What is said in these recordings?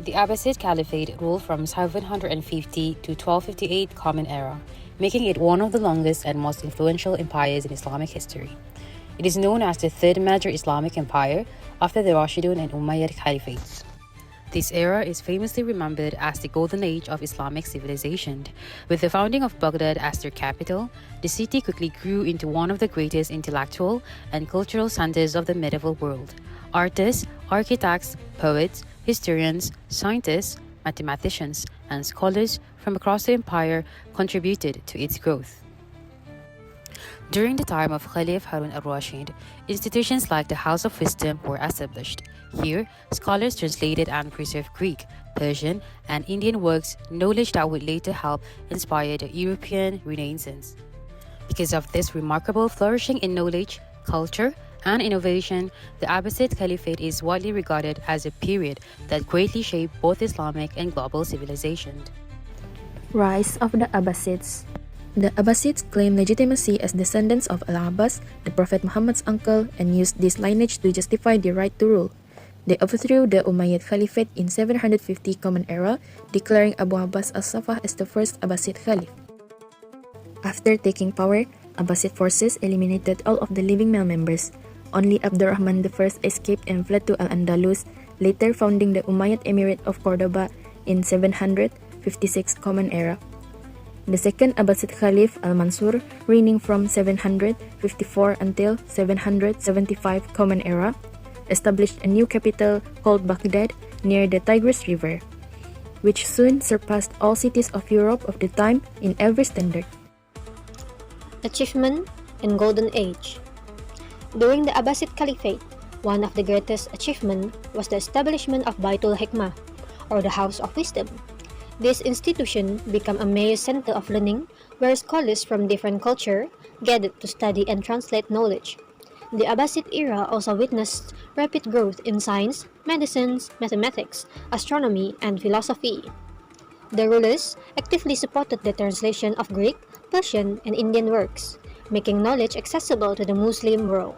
The Abbasid Caliphate ruled from 750 to 1258 Common Era, making it one of the longest and most influential empires in Islamic history. It is known as the third major Islamic empire after the Rashidun and Umayyad Caliphates. This era is famously remembered as the golden age of Islamic civilization. With the founding of Baghdad as their capital, the city quickly grew into one of the greatest intellectual and cultural centers of the medieval world. Artists, architects, poets, historians, scientists, mathematicians, and scholars from across the empire contributed to its growth. During the time of Caliph Harun al-Rashid, institutions like the House of Wisdom were established. Here, scholars translated and preserved Greek, Persian, and Indian works, knowledge that would later help inspire the European Renaissance. Because of this remarkable flourishing in knowledge, culture, and innovation, the Abbasid Caliphate is widely regarded as a period that greatly shaped both Islamic and global civilization. Rise of the Abbasids. The Abbasids claimed legitimacy as descendants of Al-Abbas, the Prophet Muhammad's uncle, and used this lineage to justify their right to rule. They overthrew the Umayyad Caliphate in 750 Common Era, declaring Abu Abbas al-Safah as the first Abbasid Caliph. After taking power, Abbasid forces eliminated all of the living male members. Only Abdurrahman I escaped and fled to Al-Andalus, later founding the Umayyad Emirate of Cordoba in 756 Common Era. The second Abbasid Caliph Al-Mansur, reigning from 754 until 775 Common Era, established a new capital called Baghdad near the Tigris River, which soon surpassed all cities of Europe of the time in every standard. Achievement and Golden Age. During the Abbasid Caliphate, one of the greatest achievements was the establishment of Baitul Hikmah, or the House of Wisdom. This institution became a major center of learning where scholars from different cultures gathered to study and translate knowledge. The Abbasid era also witnessed rapid growth in science, medicine, mathematics, astronomy, and philosophy. The rulers actively supported the translation of Greek, Persian, and Indian works, making knowledge accessible to the Muslim world.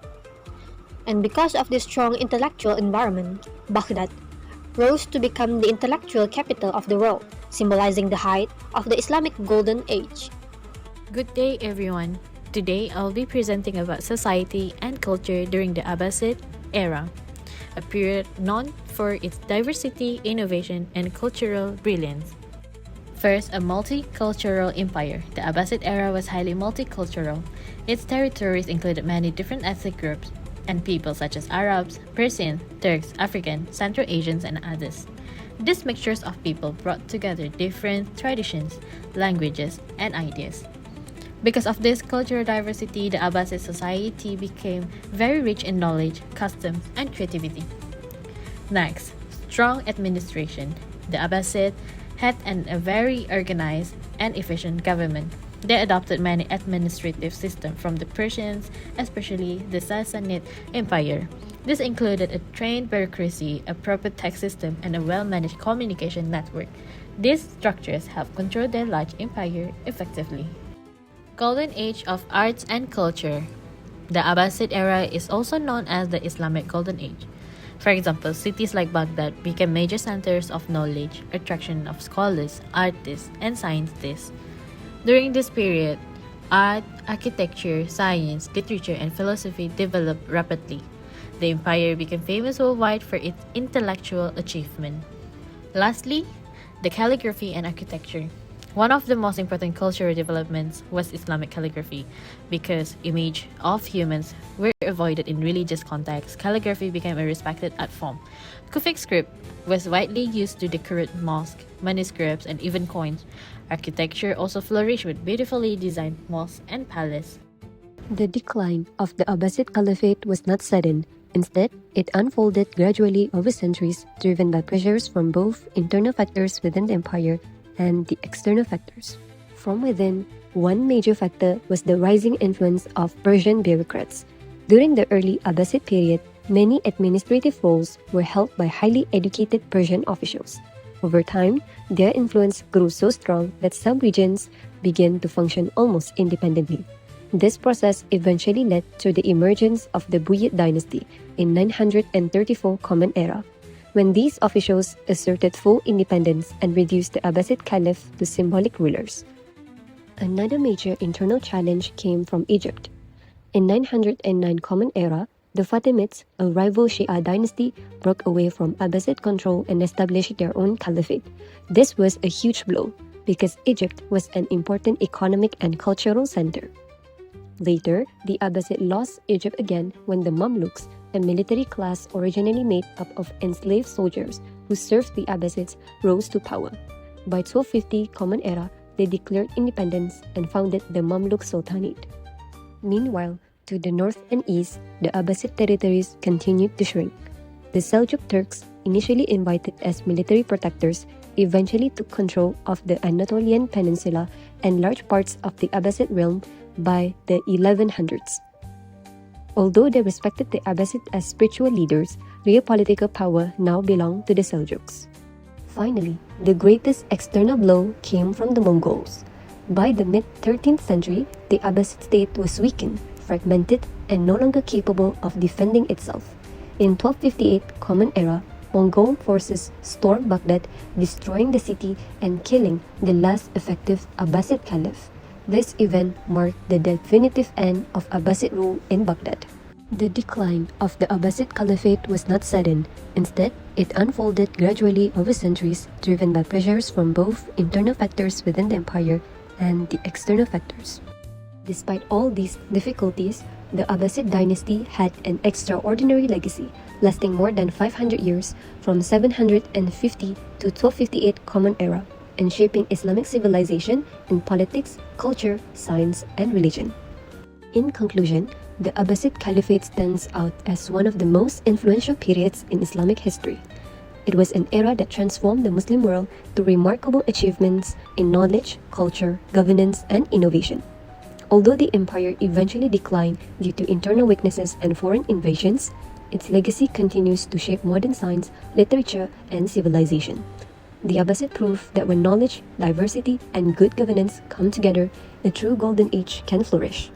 And because of this strong intellectual environment, Baghdad rose to become the intellectual capital of the world, symbolizing the height of the Islamic Golden Age. Good day, everyone. Today, I'll be presenting about society and culture during the Abbasid era, a period known for its diversity, innovation, and cultural brilliance. First, a multicultural empire. The Abbasid era was highly multicultural. Its territories included many different ethnic groups and people such as Arabs, Persians, Turks, Africans, Central Asians, and others. These mixtures of people brought together different traditions, languages, and ideas. Because of this cultural diversity, the Abbasid society became very rich in knowledge, customs, and creativity. Next, strong administration. The Abbasid had a very organized and efficient government. They adopted many administrative systems from the Persians, especially the Sassanid Empire. This included a trained bureaucracy, a proper tax system, and a well-managed communication network. These structures helped control their large empire effectively. Golden Age of Arts and Culture. The Abbasid era is also known as the Islamic Golden Age. For example, cities like Baghdad became major centers of knowledge, attraction of scholars, artists, and scientists. During this period, art, architecture, science, literature, and philosophy developed rapidly. The empire became famous worldwide for its intellectual achievement. Lastly, the calligraphy and architecture. One of the most important cultural developments was Islamic calligraphy. Because images of humans were avoided in religious contexts, calligraphy became a respected art form. Kufic script was widely used to decorate mosques, manuscripts, and even coins. Architecture also flourished with beautifully designed mosques and palaces. The decline of the Abbasid Caliphate was not sudden. Instead, it unfolded gradually over centuries, driven by pressures from both internal factors within the empire and the external factors. From within, one major factor was the rising influence of Persian bureaucrats. During the early Abbasid period, many administrative roles were held by highly educated Persian officials. Over time, their influence grew so strong that some regions began to function almost independently. This process eventually led to the emergence of the Buyid dynasty in 934 Common Era. when these officials asserted full independence and reduced the Abbasid Caliph to symbolic rulers. Another major internal challenge came from Egypt. In 909 Common Era, the Fatimids, a rival Shia dynasty, broke away from Abbasid control and established their own caliphate. This was a huge blow because Egypt was an important economic and cultural center. Later, the Abbasid lost Egypt again when the Mamluks, a military class originally made up of enslaved soldiers who served the Abbasids, rose to power. By 1250 Common Era, they declared independence and founded the Mamluk Sultanate. Meanwhile, to the north and east, the Abbasid territories continued to shrink. The Seljuk Turks, initially invited as military protectors, eventually took control of the Anatolian Peninsula and large parts of the Abbasid realm by the 1100s. Although they respected the Abbasid as spiritual leaders, real political power now belonged to the Seljuks. Finally, the greatest external blow came from the Mongols. By the mid-13th century, the Abbasid state was weakened, fragmented, and no longer capable of defending itself. In 1258 Common Era, Mongol forces stormed Baghdad, destroying the city and killing the last effective Abbasid caliph. This event marked the definitive end of Abbasid rule in Baghdad. The decline of the Abbasid Caliphate was not sudden. Instead, it unfolded gradually over centuries, driven by pressures from both internal factors within the empire and the external factors. Despite all these difficulties, the Abbasid dynasty had an extraordinary legacy, lasting more than 500 years from 750 to 1258 Common Era, and shaping Islamic civilization in politics, culture, science, and religion. In conclusion, the Abbasid Caliphate stands out as one of the most influential periods in Islamic history. It was an era that transformed the Muslim world through remarkable achievements in knowledge, culture, governance, and innovation. Although the empire eventually declined due to internal weaknesses and foreign invasions, its legacy continues to shape modern science, literature, and civilization. The Abbasid proved that when knowledge, diversity, and good governance come together, a true golden age can flourish.